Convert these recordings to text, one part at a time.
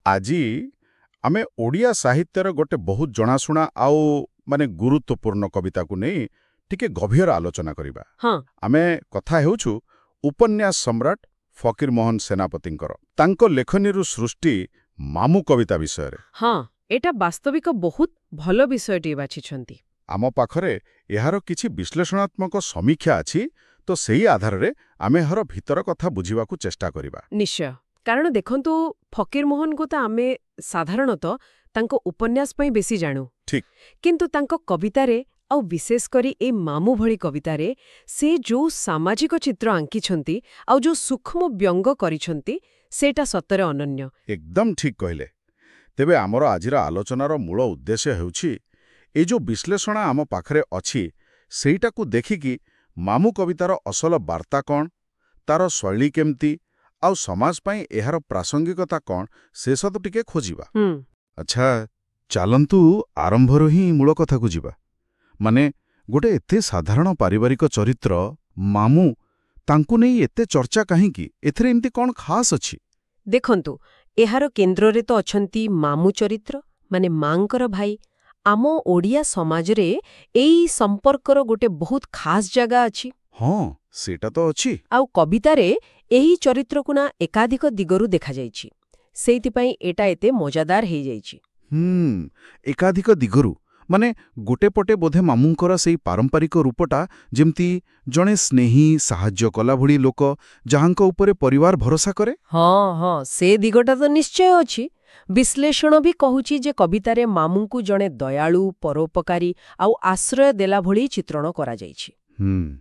ଆଜି ଆମେ ଓଡ଼ିଆ ସାହିତ୍ୟର ଗୋଟେ ବହୁତ ଜଣାଶୁଣା ଆଉ ଗୁରୁତ୍ୱପୂର୍ଣ୍ଣ କବିତାକୁ ନେଇ ଟିକେ ଗଭୀର ଆଲୋଚନା କରିବା। ହଁ ଆମେ କଥା ହେଉଛୁ ଉପନ୍ୟାସ ସମ୍ରାଟ ଫକୀରମୋହନ ସେନାପତିଙ୍କର ତାଙ୍କ ଲେଖନୀରୁ ସୃଷ୍ଟି ମାମୁ କବିତା ବିଷୟରେ। ହଁ ଏଟା ବାସ୍ତବିକ ବହୁତ ଭଲ ବିଷୟଟିଏ ବାଛିଛନ୍ତି। ଆମ ପାଖରେ ଏହାର କିଛି ବିଶ୍ଳେଷଣାତ୍ମକ ସମୀକ୍ଷା ଅଛି, ତ ସେହି ଆଧାରରେ ଆମେ ଏହାର ଭିତର କଥା ବୁଝିବାକୁ ଚେଷ୍ଟା କରିବା। ନିଶ୍ଚୟ, କାରଣ ଦେଖନ୍ତୁ ଫକୀରମୋହନଙ୍କୁ ତ ଆମେ ସାଧାରଣତଃ ତାଙ୍କ ଉପନ୍ୟାସ ପାଇଁ ବେଶୀ ଜାଣୁ। ଠିକ୍। କିନ୍ତୁ ତାଙ୍କ କବିତାରେ ଆଉ ବିଶେଷ କରି ଏ ମାମୁ ଭଳି କବିତାରେ ସେ ଯୋଉ ସାମାଜିକ ଚିତ୍ର ଆଙ୍କିଛନ୍ତି ଆଉ ଯୋଉ ସୂକ୍ଷ୍ମ ବ୍ୟଙ୍ଗ କରିଛନ୍ତି ସେଇଟା ସତରେ ଅନନ୍ୟ। ଏକଦମ ଠିକ୍ କହିଲେ। ତେବେ ଆମର ଆଜିର ଆଲୋଚନାର ମୂଳ ଉଦ୍ଦେଶ୍ୟ ହେଉଛି ଏଇ ଯୋଉ ବିଶ୍ଳେଷଣ ଆମ ପାଖରେ ଅଛି ସେଇଟାକୁ ଦେଖିକି ମାମୁ କବିତାର ଅସଲ ବାର୍ତ୍ତା କ'ଣ, ତାର ଶୈଳୀ କେମିତି, ଆଉ ସମାଜ ପାଇଁ ଏହାର ପ୍ରାସଙ୍ଗିକତା କ'ଣ ଶେଷତ ଟିକେ ଖୋଜିବା। ଆଚ୍ଛା, ଚାଲନ୍ତୁ ଆରମ୍ଭରୁ ହିଁ ମୂଳ କଥାକୁ ଯିବା। ଗୋଟେ ଏତେ ସାଧାରଣ ପାରିବାରିକ ଚରିତ୍ର ମାମୁ, ତାଙ୍କୁ ନେଇ ଏତେ ଚର୍ଚ୍ଚା କାହିଁକି? ଏଥିରେ ଏମିତି କ'ଣ ଖାସ୍ ଅଛି? ଦେଖନ୍ତୁ, ଏହାର କେନ୍ଦ୍ରରେ ତ ଅଛନ୍ତି ମାମୁ ଚରିତ୍ର, ମାନେ ମାଙ୍କର ଭାଇ। ଆମ ଓଡ଼ିଆ ସମାଜରେ ଏଇ ସମ୍ପର୍କର ଗୋଟେ ବହୁତ ଖାସ୍ ଜାଗା ଅଛି। ହଁ, ସେଇଟା ତ ଅଛି। ଆଉ କବିତାରେ ଏହି ଚରିତ୍ରକୁ ନା ଏକାଧିକ ଦିଗରୁ ଦେଖାଯାଇଛି। ସେଇଥିପାଇଁ ଏଟା ଏତେ ମଜାଦାର ହେଇଯାଇଛି। ଏକାଧିକ ଦିଗରୁ ଗୋଟେ ପଟେ ବୋଧେ ମାମୁଙ୍କର ସେଇ ପାରମ୍ପରିକ ରୂପଟା, ଯେମିତି ଜଣେ ସ୍ନେହୀ ସାହାଯ୍ୟ କଲା ଭଳି ଲୋକ ଯାହାଙ୍କ ଉପରେ ପରିବାର ଭରସା କରେ। ହଁ, ସେ ଦିଗଟା ତ ନିଶ୍ଚୟ ଅଛି। ବିଶ୍ଳେଷଣ ବି କହୁଛି ଯେ କବିତାରେ ମାମୁଙ୍କୁ ଜଣେ ଦୟାଳୁ, ପରୋପକାରୀ ଆଉ ଆଶ୍ରୟ ଦେଲା ଭଳି ଚିତ୍ରଣ କରାଯାଇଛି।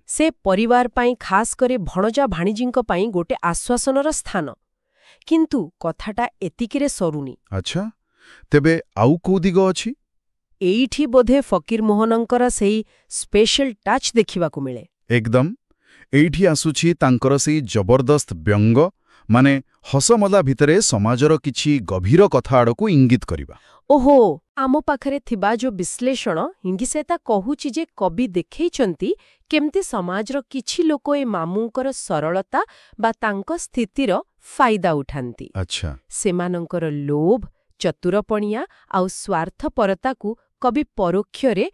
ସେ ପରିବାର ପାଇଁ, ଖାସ୍ କରି ଭଣଜା ଭାଣିଜୀଙ୍କ ପାଇଁ ଗୋଟେ ଆଶ୍ୱାସନର ସ୍ଥାନ। କିନ୍ତୁ କଥାଟା ଏତିକିରେ ସରୁନି। ଆଚ୍ଛା, ତେବେ ଆଉ କୋଉ ଦିଗ ଅଛି? ଏଇଠି ବୋଧେ ଫକୀରମୋହନଙ୍କର ସେଇ ସ୍ପେଶାଲ ଟଚ୍ ଦେଖିବାକୁ ମିଳେ। ଏକଦମ। ଏଇଠି ଆସୁଛି ତାଙ୍କର ସେଇ ଜବରଦସ୍ତ ବ୍ୟଙ୍ଗ, ହସମଜା ଭିତରେ ସମାଜର କିଛି ଗଭୀର କଥା ଆଡ଼କୁ ଇଙ୍ଗିତ କରିବା। ଓହୋ, ଆମ ପାଖରେ ଥିବା ଯୋଉ ବିଶ୍ଳେଷଣ ହିଙ୍ଗିସେତା କହୁଛି ଯେ କବି ଦେଖେଇଛନ୍ତି କେମିତି ସମାଜର କିଛି ଲୋକ ଏ ମାମୁଙ୍କର ସରଳତା ବା ତାଙ୍କ ସ୍ଥିତିର ଫାଇଦା ଉଠାନ୍ତି। ଆଚ୍ଛା। ସେମାନଙ୍କର ଲୋଭ, ଚତୁରପଣିଆ ଆଉ ସ୍ୱାର୍ଥପରତାକୁ କବି ପରୋକ୍ଷରେ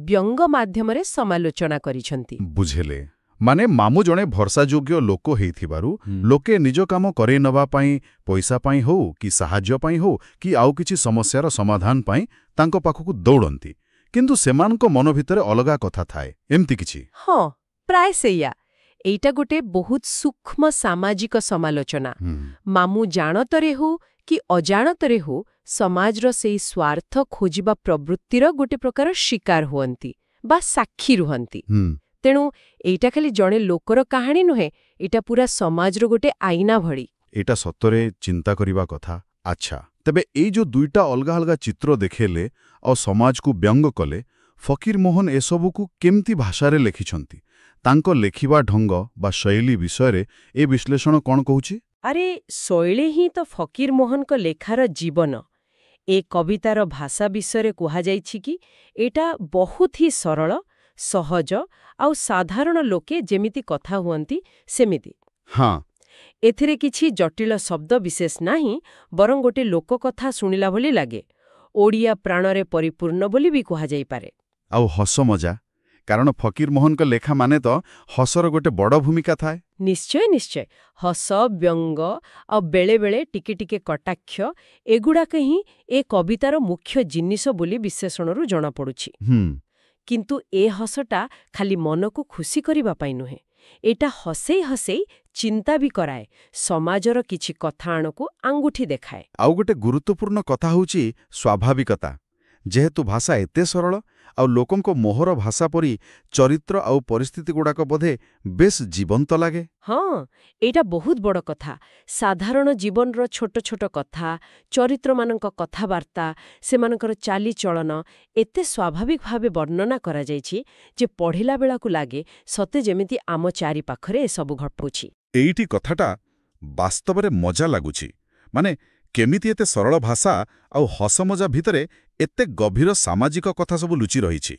ବ୍ୟଙ୍ଗ ମାଧ୍ୟମରେ ସମାଲୋଚନା କରିଛନ୍ତି। ବୁଝିଲେ, ମାମୁ ଜଣେ ଭରସାଯୋଗ୍ୟ ଲୋକ ହେଇଥିବାରୁ ଲୋକେ ନିଜ କାମ କରେଇ ନେବା ପାଇଁ, ପଇସା ପାଇଁ ହଉ କି ସାହାଯ୍ୟ ପାଇଁ ହଉ କି ଆଉ କିଛି ସମସ୍ୟାର ସମାଧାନ ପାଇଁ ତାଙ୍କ ପାଖକୁ ଦୌଡ଼ନ୍ତି। କିନ୍ତୁ ସେମାନଙ୍କ ମନ ଭିତରେ ଅଲଗା କଥା ଥାଏ, ଏମିତି କିଛି। ହଁ, ପ୍ରାୟ ସେଇଆ। ଏଇଟା ଗୋଟେ ବହୁତ ସୂକ୍ଷ୍ମ ସାମାଜିକ ସମାଲୋଚନା। ମାମୁ ଜାଣତରେ ହଉ କି ଅଜାଣତରେ ହଉ ସମାଜର ସେଇ ସ୍ୱାର୍ଥ ଖୋଜିବା ପ୍ରବୃତ୍ତିର ଗୋଟେ ପ୍ରକାର ଶିକାର ହୁଅନ୍ତି ବା ସାକ୍ଷୀ ରୁହନ୍ତି। ତେଣୁ ଏଇଟା ଖାଲି ଜଣେ ଲୋକର କାହାଣୀ ନୁହେଁ, ଏଇଟା ପୁରା ସମାଜର ଗୋଟେ ଆଇନା ଭଳି। ଏଇଟା ସତରେ ଚିନ୍ତା କରିବା କଥା। ଆଚ୍ଛା, ତେବେ ଏଇ ଯୋଉ ଦୁଇଟା ଅଲଗା ଅଲଗା ଚିତ୍ର ଦେଖେଇଲେ ଆଉ ସମାଜକୁ ବ୍ୟଙ୍ଗ କଲେ, ଫକୀରମୋହନ ଏସବୁକୁ କେମିତି ଭାଷାରେ ଲେଖିଛନ୍ତି? ତାଙ୍କ ଲେଖିବା ଢଙ୍ଗ ବା ଶୈଳୀ ବିଷୟରେ ଏ ବିଶ୍ଳେଷଣ କ'ଣ କହୁଛି? ଆରେ, ଶୈଳୀ ହିଁ ତ ଫକୀରମୋହନଙ୍କ ଲେଖାର ଜୀବନ। ଏ କବିତାର ଭାଷା ବିଷୟରେ କୁହାଯାଇଛି କି ଏଟା ବହୁତ ହି ସରଳ, ସହଜ ଆଉ ସାଧାରଣ ଲୋକେ ଯେମିତି କଥା ହୁଅନ୍ତି ସେମିତି। ହଁ, ଏଥିରେ କିଛି ଜଟିଳ ଶବ୍ଦ ବିଶେଷ ନାହିଁ, ବରଂ ଗୋଟେ ଲୋକକଥା ଶୁଣିଲା ଭଳି ଲାଗେ। ଓଡ଼ିଆ ପ୍ରାଣରେ ପରିପୂର୍ଣ୍ଣ ବୋଲି ବି କୁହାଯାଇପାରେ। ଆଉ ହସ ମଜା, କାରଣ ଫକୀରମୋହନଙ୍କ ଲେଖା ତ ହସର ଗୋଟେ ବଡ଼ ଭୂମିକା ଥାଏ। ନିଶ୍ଚୟ। ହସ, ବ୍ୟଙ୍ଗ ଆଉ ବେଳେବେଳେ ଟିକେ ଟିକେ କଟାକ୍ଷ, ଏଗୁଡ଼ାକ ହିଁ ଏ କବିତାର ମୁଖ୍ୟ ଜିନିଷ ବୋଲି ବିଶ୍ଳେଷଣରୁ ଜଣାପଡ଼ୁଛି। କିନ୍ତୁ ଏ ହସଟା ଖାଲି ମନକୁ ଖୁସି କରିବା ପାଇଁ ନୁହେଁ, ଏଟା ହସେଇ ହସେଇ ଚିନ୍ତା ବି କରାଏ, ସମାଜର କିଛି କଥା ଆଣକୁ ଆଙ୍ଗୁଠି ଦେଖାଏ। ଆଉ ଗୋଟେ ଗୁରୁତ୍ୱପୂର୍ଣ୍ଣ କଥା ହେଉଛି ସ୍ୱାଭାବିକତା। ଯେହେତୁ ଭାଷା ଏତେ ସରଳ ଆଉ ଲୋକଙ୍କ ମୋହର ଭାଷା ପରି ଚରିତ୍ର ଆଉ ପରିସ୍ଥିତିଗୁଡ଼ାକ ବୋଧେ ବେଶ୍ ଜୀବନ୍ତ ଲାଗେ। ହଁ, ଏଇଟା ବହୁତ ବଡ଼ କଥା। ସାଧାରଣ ଜୀବନର ଛୋଟ ଛୋଟ କଥା, ଚରିତ୍ରମାନଙ୍କ କଥାବାର୍ତ୍ତା, ସେମାନଙ୍କର ଚାଲିଚଳନ ଏତେ ସ୍ୱାଭାବିକ ଭାବେ ବର୍ଣ୍ଣନା କରାଯାଇଛି ଯେ ପଢ଼ିଲା ବେଳକୁ ଲାଗେ ସତେ ଯେମିତି ଆମ ଚାରିପାଖରେ ଏସବୁ ଘଟୁଛି। ଏଇଠି କଥାଟା ବାସ୍ତବରେ ମଜା ଲାଗୁଛି। କେମିତି ଏତେ ସରଳ ଭାଷା ଆଉ ହସମଜା ଭିତରେ ଏତେ ଗଭୀର ସାମାଜିକ କଥା ସବୁ ଲୁଚି ରହିଛି।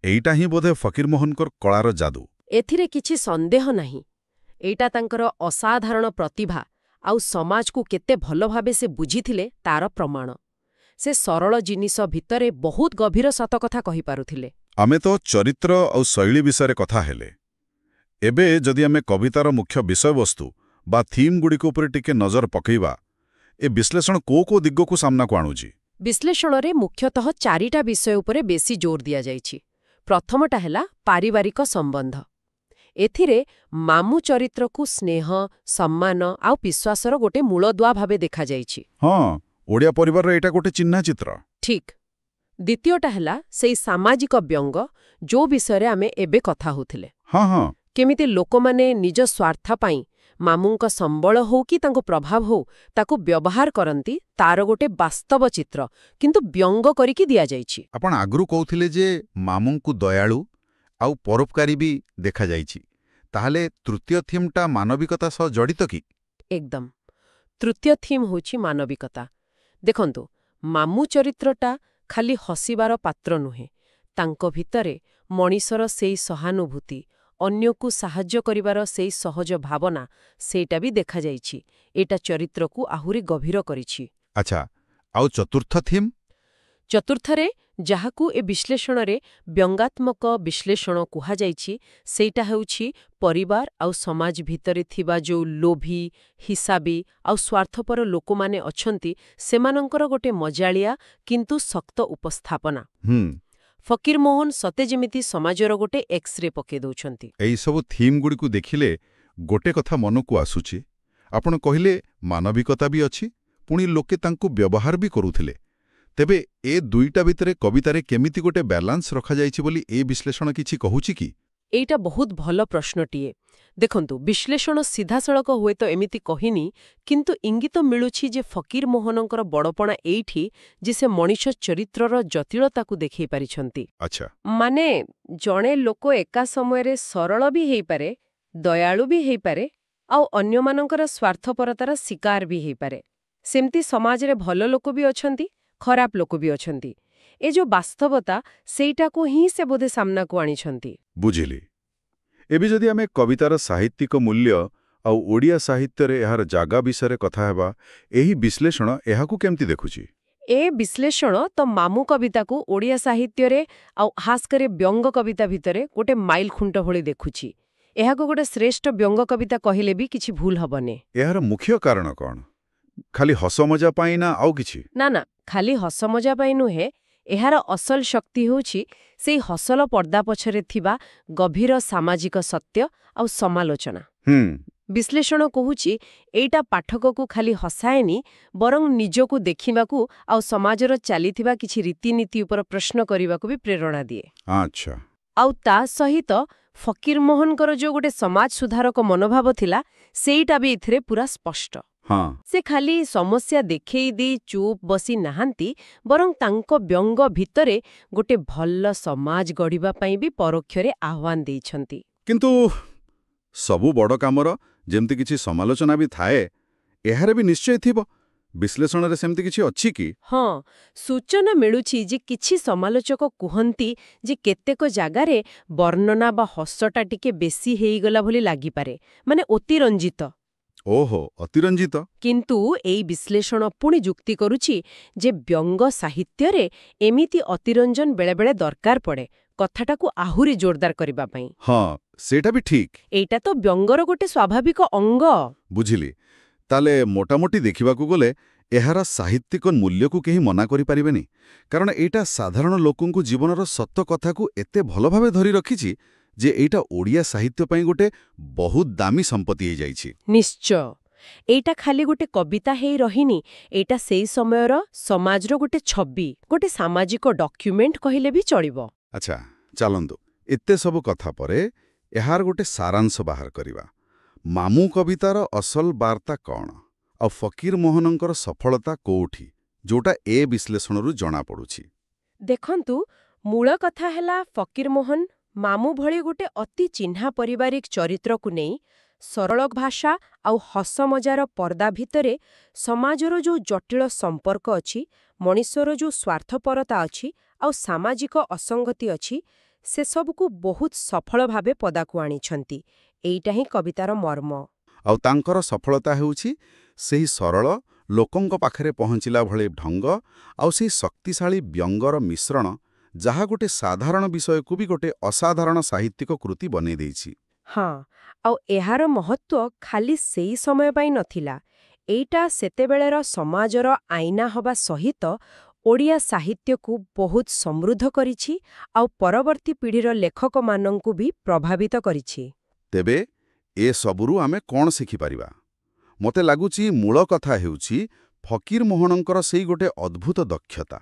ଏଇଟା ହିଁ ବୋଧେ ଫକୀରମୋହନଙ୍କର କଳାର ଯାଦୁ। ଏଥିରେ କିଛି ସନ୍ଦେହ ନାହିଁ। ଏଇଟା ତାଙ୍କର ଅସାଧାରଣ ପ୍ରତିଭା ଆଉ ସମାଜକୁ କେତେ ଭଲ ଭାବେ ସେ ବୁଝିଥିଲେ ତାର ପ୍ରମାଣ। ସେ ସରଳ ଜିନିଷ ଭିତରେ ବହୁତ ଗଭୀର ସତକଥା କହିପାରୁଥିଲେ। ଆମେ ତ ଚରିତ୍ର ଆଉ ଶୈଳୀ ବିଷୟରେ କଥା ହେଲେ। ଏବେ ଯଦି ଆମେ କବିତାର ମୁଖ୍ୟ ବିଷୟବସ୍ତୁ ବା ଥିମ୍ଗୁଡ଼ିକ ଉପରେ ଟିକେ ନଜର ପକାଇବା, ଏ ବିଶ୍ଳେଷଣ କୋଉ ଦିଗକୁ ସାମ୍ନାକୁ ଆଣୁଛି? ବିଶ୍ଳେଷଣରେ ମୁଖ୍ୟତଃ 4ଟା ବିଷୟ ଉପରେ ବେଶି ଜୋର ଦିଆଯାଇଛି। ପ୍ରଥମଟା ହେଲା ପାରିବାରିକ ସମ୍ବନ୍ଧ। ଏଥିରେ ମାମୁ ଚରିତ୍ରକୁ ସ୍ନେହ, ସମ୍ମାନ ଆଉ ବିଶ୍ୱାସର ଗୋଟେ ମୂଳଦୁଆ ଭାବେ ଦେଖାଯାଇଛି। ହଁ, ଓଡ଼ିଆ ପରିବାରର ଏଇଟା ଗୋଟେ ଚିହ୍ନା ଚିତ୍ର। ଠିକ୍। ଦ୍ୱିତୀୟଟା ହେଲା ସେଇ ସାମାଜିକ ବ୍ୟଙ୍ଗ, ଯୋଉ ବିଷୟରେ ଆମେ ଏବେ କଥା ହେଉଥିଲେ। ହଁ ହଁ। କେମିତି ଲୋକମାନେ ନିଜ ସ୍ୱାର୍ଥ ପାଇଁ ମାମୁଙ୍କ ସମ୍ବଳ ହଉ କି ତାଙ୍କ ପ୍ରଭାବ ହଉ ତାକୁ ବ୍ୟବହାର କରନ୍ତି, ତାର ଗୋଟେ ବାସ୍ତବ ଚିତ୍ର କିନ୍ତୁ ବ୍ୟଙ୍ଗ କରିକି ଦିଆଯାଇଛି। ଆପଣ ଆଗରୁ କହୁଥିଲେ ଯେ ମାମୁଙ୍କୁ ଦୟାଳୁ ଆଉ ପରୋପକାରୀ ବି ଦେଖାଯାଇଛି। ତାହେଲେ ତୃତୀୟ ଥିମ୍ଟା ମାନବିକତା ସହ ଜଡ଼ିତ କି? ଏକଦମ। ତୃତୀୟ ଥିମ୍ ହେଉଛି ମାନବିକତା। ଦେଖନ୍ତୁ, ମାମୁ ଚରିତ୍ରଟା ଖାଲି ହସିବାର ପାତ୍ର ନୁହେଁ। ତାଙ୍କ ଭିତରେ ମଣିଷର ସେଇ ସହାନୁଭୂତି, ଅନ୍ୟକୁ ସାହାଯ୍ୟ କରିବାର ସେଇ ସହଜ ଭାବନା, ସେଇଟା ବି ଦେଖାଯାଇଛି। ଏଇଟା ଚରିତ୍ରକୁ ଆହୁରି ଗଭୀର କରିଛି। ଆଚ୍ଛା, ଆଉ ଚତୁର୍ଥ ଥିମ୍? ଚତୁର୍ଥରେ, ଯାହାକୁ ଏ ବିଶ୍ଳେଷଣରେ ବ୍ୟଙ୍ଗାତ୍ମକ ବିଶ୍ଳେଷଣ କୁହାଯାଇଛି, ସେଇଟା ହେଉଛି ପରିବାର ଆଉ ସମାଜ ଭିତରେ ଥିବା ଯୋଉ ଲୋଭୀ, ହିସାବୀ ଆଉ ସ୍ୱାର୍ଥପର ଲୋକମାନେ ଅଛନ୍ତି, ସେମାନଙ୍କର ଗୋଟେ ମଜାଳିଆ କିନ୍ତୁ ଶକ୍ତ ଉପସ୍ଥାପନା। ଫକୀରମୋହନ ସତେ ଯେମିତି ସମାଜର ଗୋଟେ ଏକ୍ସରେ ପକେଇ ଦଉଛନ୍ତି। ଏଇସବୁ ଥିମ୍ଗୁଡ଼ିକୁ ଦେଖିଲେ ଗୋଟେ କଥା ମନକୁ ଆସୁଛି। ଆପଣ କହିଲେ ମାନବିକତା ବି ଅଛି, ପୁଣି ଲୋକେ ତାଙ୍କୁ ବ୍ୟବହାର ବି କରୁଥିଲେ। ତେବେ ଏ ଦୁଇଟା ଭିତରେ କବିତାରେ କେମିତି ଗୋଟେ ବାଲାନ୍ସ ରଖାଯାଇଛି ବୋଲି ଏ ବିଶ୍ଳେଷଣ କିଛି କହୁଛି କି? ଏଇଟା ବହୁତ ଭଲ ପ୍ରଶ୍ନଟିଏ। ଦେଖନ୍ତୁ, ବିଶ୍ଳେଷଣ ସିଧାସଳଖ ହୁଏତ ଏମିତି କହିନି, କିନ୍ତୁ ଇଙ୍ଗିତ ମିଳୁଛି ଯେ ଫକୀରମୋହନଙ୍କର ବଡ଼ପଣା ଏଇଠି ଯେ ସେ ମଣିଷ ଚରିତ୍ରର ଜଟିଳତାକୁ ଦେଖେଇ ପାରିଛନ୍ତି। ଆଚ୍ଛା। ମାନେ, ଜଣେ ଲୋକ ଏକା ସମୟରେ ସରଳ ବି ହେଇପାରେ, ଦୟାଳୁ ବି ହେଇପାରେ, ଆଉ ଅନ୍ୟମାନଙ୍କର ସ୍ୱାର୍ଥପରତାର ଶିକାର ବି ହେଇପାରେ। ସେମିତି ସମାଜରେ ଭଲ ଲୋକ ବି ଅଛନ୍ତି, ଖରାପ ଲୋକ ବି ଅଛନ୍ତି। ଏ ଯୋଉ ବାସ୍ତବତା, ସେଇଟାକୁ ହିଁ ସେ ବୋଧେ ସାମ୍ନାକୁ ଆଣିଛନ୍ତି। ବୁଝିଲି। ଏବେ ଯଦି ଆମେ କବିତାର ସାହିତ୍ୟିକ ମୂଲ୍ୟ ଆଉ ଓଡ଼ିଆ ସାହିତ୍ୟରେ ଏହାର ଜାଗା ବିଷୟରେ କଥା ହେବା, ଏହି ବିଶ୍ଳେଷଣ ଏହାକୁ କେମିତି ଦେଖୁଛି? ଏ ବିଶ୍ଳେଷଣ ତ ମାମୁ କବିତାକୁ ଓଡ଼ିଆ ସାହିତ୍ୟରେ ଆଉ ଖାସ୍ କରି ବ୍ୟଙ୍ଗ କବିତା ଭିତରେ ଗୋଟେ ମାଇଲ ଖୁଣ୍ଟ ଭଳି ଦେଖୁଛି। ଏହାକୁ ଗୋଟେ ଶ୍ରେଷ୍ଠ ବ୍ୟଙ୍ଗ କବିତା କହିଲେ ବି କିଛି ଭୁଲ ହବନି। ଏହାର ମୁଖ୍ୟ କାରଣ କ'ଣ? ଖାଲି ହସମଜା ପାଇଁ ନା ଆଉ କିଛି? ନା, ଖାଲି ହସମଜା ପାଇଁ ନୁହେଁ। ଏହାର ଅସଲ ଶକ୍ତି ହେଉଛି ସେଇ ହସଲ ପର୍ଦ୍ଦା ପଛରେ ଥିବା ଗଭୀର ସାମାଜିକ ସତ୍ୟ ଆଉ ସମାଲୋଚନା। ବିଶ୍ଳେଷଣ କହୁଛି, ଏଇଟା ପାଠକକୁ ଖାଲି ହସାଏନି, ବରଂ ନିଜକୁ ଦେଖିବାକୁ ଆଉ ସମାଜର ଚାଲିଥିବା କିଛି ରୀତିନୀତି ଉପରେ ପ୍ରଶ୍ନ କରିବାକୁ ବି ପ୍ରେରଣା ଦିଏ। ଆଚ୍ଛା। ଆଉ ତା ସହିତ ଫକୀରମୋହନଙ୍କର ଯୋଉ ଗୋଟେ ସମାଜ ସୁଧାରକ ମନୋଭାବ ଥିଲା, ସେଇଟା ବି ଏଥିରେ ପୁରା ସ୍ପଷ୍ଟ। ସେ ଖାଲି ସମସ୍ୟା ଦେଖେଇ ଦେଇ ଚୁପ୍ ବସି ନାହାନ୍ତି, ବରଂ ତାଙ୍କ ବ୍ୟଙ୍ଗ ଭିତରେ ଗୋଟେ ଭଲ ସମାଜ ଗଢ଼ିବା ପାଇଁ ବି ପରୋକ୍ଷରେ ଆହ୍ୱାନ ଦେଇଛନ୍ତି। କିନ୍ତୁ ସବୁ ବଡ଼ କାମର ଯେମିତି କିଛି ସମାଲୋଚନା ବି ଥାଏ, ଏହାର ବି ନିଶ୍ଚୟ ଥିବ। ବିଶ୍ଳେଷଣରେ ସେମିତି କିଛି ଅଛି କି? ହଁ, ସୂଚନା ମିଳୁଛି ଯେ କିଛି ସମାଲୋଚକ କୁହନ୍ତି ଯେ କେତେକ ଜାଗାରେ ବର୍ଣ୍ଣନା ବା ହସଟା ଟିକେ ବେଶୀ ହେଇଗଲା ଭଳି ଲାଗିପାରେ, ମାନେ ଅତିରଞ୍ଜିତ। ଓହୋ, ଅତିରଞ୍ଜିତ। କିନ୍ତୁ ଏଇ ବିଶ୍ଳେଷଣ ପୁଣି ଯୁକ୍ତି କରୁଛି ଯେ ବ୍ୟଙ୍ଗ ସାହିତ୍ୟରେ ଏମିତି ଅତିରଞ୍ଜନ ବେଳେବେଳେ ଦରକାର ପଡ଼େ, କଥାଟାକୁ ଆହୁରି ଜୋରଦାର କରିବା ପାଇଁ। ହଁ, ସେଇଟା ବି ଠିକ୍। ଏଇଟା ତ ବ୍ୟଙ୍ଗର ଗୋଟେ ସ୍ୱାଭାବିକ ଅଙ୍ଗ। ବୁଝିଲି। ତାହେଲେ ମୋଟାମୋଟି ଦେଖିବାକୁ ଗଲେ ଏହାର ସାହିତ୍ୟିକ ମୂଲ୍ୟକୁ କେହି ମନା କରିପାରିବେନି, କାରଣ ଏଇଟା ସାଧାରଣ ଲୋକଙ୍କୁ ଜୀବନର ସତ କଥାକୁ ଏତେ ଭଲ ଭାବେ ଧରି ରଖିଛି ଯେ ଏଇଟା ଓଡ଼ିଆ ସାହିତ୍ୟ ପାଇଁ ଗୋଟେ ବହୁତ ଦାମୀ ସମ୍ପତ୍ତି ହେଇଯାଇଛି। ନିଶ୍ଚୟ। ଏଇଟା ଖାଲି ଗୋଟେ କବିତା ହେଇ ରହିନି, ଏଇଟା ସେଇ ସମୟର ସମାଜର ଗୋଟେ ଛବି, ଗୋଟେ ସାମାଜିକ ଡକ୍ୟୁମେଣ୍ଟ କହିଲେ ବି ଚଳିବ। ଆଚ୍ଛା, ଚାଲନ୍ତୁ ଏତେ ସବୁ କଥା ପରେ ଏହାର ଗୋଟେ ସାରାଂଶ ବାହାର କରିବା। ମାମୁ କବିତାର ଅସଲ ବାର୍ତ୍ତା କ'ଣ, ଆଉ ଫକୀରମୋହନଙ୍କର ସଫଳତା କୋଉଠି, ଯୋଉଟା ଏ ବିଶ୍ଳେଷଣରୁ ଜଣାପଡ଼ୁଛି? ଦେଖନ୍ତୁ, ମୂଳ କଥା ହେଲା ଫକୀରମୋହନ ମାମୁ ଭଳି ଗୋଟେ ଅତି ଚିହ୍ନା ପାରିବାରିକ ଚରିତ୍ରକୁ ନେଇ ସରଳ ଭାଷା ଆଉ ହସମଜାର ପର୍ଦ୍ଦା ଭିତରେ ସମାଜର ଯୋଉ ଜଟିଳ ସମ୍ପର୍କ ଅଛି, ମଣିଷର ଯୋଉ ସ୍ୱାର୍ଥପରତା ଅଛି ଆଉ ସାମାଜିକ ଅସଙ୍ଗତି ଅଛି, ସେସବୁକୁ ବହୁତ ସଫଳ ଭାବେ ପଦାକୁ ଆଣିଛନ୍ତି। ଏଇଟା ହିଁ କବିତାର ମର୍ମ। ଆଉ ତାଙ୍କର ସଫଳତା ହେଉଛି ସେହି ସରଳ ଲୋକଙ୍କ ପାଖରେ ପହଞ୍ଚିଲା ଭଳି ଢଙ୍ଗ ଆଉ ସେହି ଶକ୍ତିଶାଳୀ ବ୍ୟଙ୍ଗର ମିଶ୍ରଣ ଯାହା ଗୋଟେ ସାଧାରଣ ବିଷୟକୁ ବି ଗୋଟେ ଅସାଧାରଣ ସାହିତ୍ୟିକ କୃତି ବନେଇ ଦେଇଛି। ହଁ, ଆଉ ଏହାର ମହତ୍ତ୍ୱ ଖାଲି ସେଇ ସମୟ ପାଇଁ ନଥିଲା। ଏଇଟା ସେତେବେଳେର ସମାଜର ଆଇନା ହବା ସହିତ ଓଡ଼ିଆ ସାହିତ୍ୟକୁ ବହୁତ ସମୃଦ୍ଧ କରିଛି ଆଉ ପରବର୍ତ୍ତୀ ପିଢ଼ିର ଲେଖକମାନଙ୍କୁ ବି ପ୍ରଭାବିତ କରିଛି। ତେବେ ଏ ସବୁରୁ ଆମେ କ'ଣ ଶିଖିପାରିବା? ମୋତେ ଲାଗୁଛି ମୂଳ କଥା ହେଉଛି ଫକୀରମୋହନଙ୍କର ସେଇ ଗୋଟେ ଅଦ୍ଭୁତ ଦକ୍ଷତା,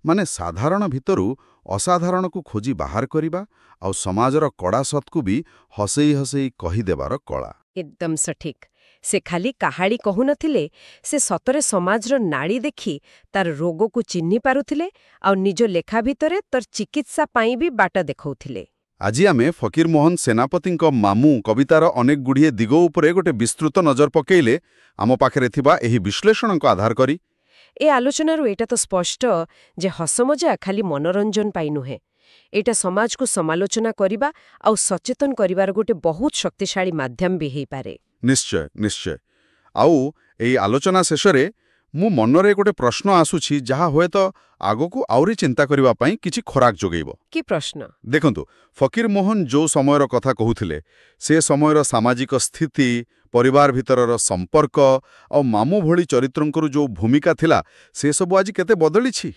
ମାନେ ସାଧାରଣ ଭିତରୁ ଅସାଧାରଣକୁ ଖୋଜି ବାହାର କରିବା ଆଉ ସମାଜର କଡ଼ା ସତ୍କୁ ବି ହସେଇ ହସେଇ କହିଦେବାର କଳା। ଏକଦମ ସଠିକ୍। ସେ ଖାଲି କାହାଳୀ କହୁନଥିଲେ, ସେ ସତରେ ସମାଜର ନାଡ଼ି ଦେଖି ତାର ରୋଗକୁ ଚିହ୍ନି ପାରୁଥିଲେ ଆଉ ନିଜ ଲେଖା ଭିତରେ ତର ଚିକିତ୍ସା ପାଇଁ ବି ବାଟ ଦେଖାଉଥିଲେ। ଆଜି ଆମେ ଫକୀରମୋହନ ସେନାପତିଙ୍କ ମାମୁଁ କବିତାର ଅନେକଗୁଡ଼ିଏ ଦିଗ ଉପରେ ଗୋଟେ ବିସ୍ତୃତ ନଜର ପକେଇଲେ ଆମ ପାଖରେ ଥିବା ଏହି ବିଶ୍ଳେଷଣକୁ ଆଧାର କରି। ଏ ଆଲୋଚନାରୁ ଏଇଟା ତ ସ୍ପଷ୍ଟ ଯେ ହସମଜା ଖାଲି ମନୋରଞ୍ଜନ ପାଇଁ ନୁହେଁ, ଏଇଟା ସମାଜକୁ ସମାଲୋଚନା କରିବା ଆଉ ସଚେତନ କରିବାର ଗୋଟେ ବହୁତ ଶକ୍ତିଶାଳୀ ମାଧ୍ୟମ ବି ହେଇପାରେ। ନିଶ୍ଚୟ ନିଶ୍ଚୟ। ଆଉ ଏହି ଆଲୋଚନା ଶେଷରେ ମୋ ମନରେ ଗୋଟେ ପ୍ରଶ୍ନ ଆସୁଛି ଯାହା ହୁଏତ ଆଗକୁ ଆହୁରି ଚିନ୍ତା କରିବା ପାଇଁ କିଛି ଖୋରାକ ଯୋଗେଇବ। କି ପ୍ରଶ୍ନ? ଦେଖନ୍ତୁ, ଫକୀରମୋହନ ଯୋଉ ସମୟର କଥା କହୁଥିଲେ, ସେ ସମୟର ସାମାଜିକ ସ୍ଥିତି, ପରିବାର ଭିତରର ସମ୍ପର୍କ ଆଉ ମାମୁଁ ଭଳି ଚରିତ୍ରଙ୍କର ଯୋଉ ଭୂମିକା ଥିଲା, ସେସବୁ ଆଜି କେତେ ବଦଳିଛି।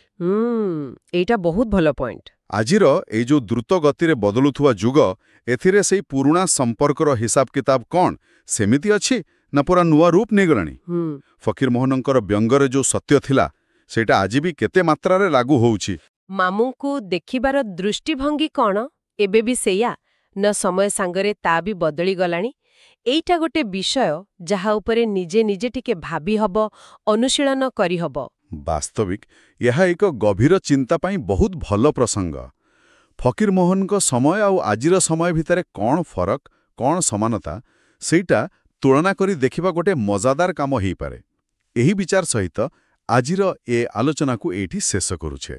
ଏଇଟା ବହୁତ ଭଲ ପଏଣ୍ଟ। ଆଜିର ଏଇ ଯୋଉ ଦ୍ରୁତ ଗତିରେ ବଦଳୁଥିବା ଯୁଗ, ଏଥିରେ ସେଇ ପୁରୁଣା ସମ୍ପର୍କର ହିସାବ କିତାବ କ'ଣ ସେମିତି ଅଛି ନା ପୁରା ନୂଆ ରୂପ ନେଇଗଲାଣି? ଫକୀରମୋହନଙ୍କର ବ୍ୟଙ୍ଗରେ ଯୋଉ ସତ୍ୟ ଥିଲା, ସେଇଟା ଆଜି ବି କେତେ ମାତ୍ରାରେ ଲାଗୁ ହଉଛି? ମାମୁଁଙ୍କୁ ଦେଖିବାର ଦୃଷ୍ଟିଭଙ୍ଗୀ କ'ଣ ଏବେ ବି ସେଇଆ, ନା ସମୟ ସାଙ୍ଗରେ ତା ବି ବଦଳିଗଲାଣି? ଏଇଟା ଗୋଟେ ବିଷୟ ଯାହା ଉପରେ ନିଜେ ନିଜେ ଟିକେ ଭାବି ହବ, ଅନୁଶୀଳନ କରିହବ। ବାସ୍ତବିକ ଏହା ଏକ ଗଭୀର ଚିନ୍ତା ପାଇଁ ବହୁତ ଭଲ ପ୍ରସଙ୍ଗ। ଫକୀରମୋହନଙ୍କ ସମୟ ଆଉ ଆଜିର ସମୟ ଭିତରେ କ'ଣ ଫରକ, କ'ଣ ସମାନତା, ସେଇଟା ତୁଳନା କରି ଦେଖିବା ଗୋଟେ ମଜାଦାର କାମ ହେଇପାରେ। ଏହି ବିଚାର ସହିତ ଆଜିର ଏ ଆଲୋଚନାକୁ ଏଇଠି ଶେଷ କରୁଛେ।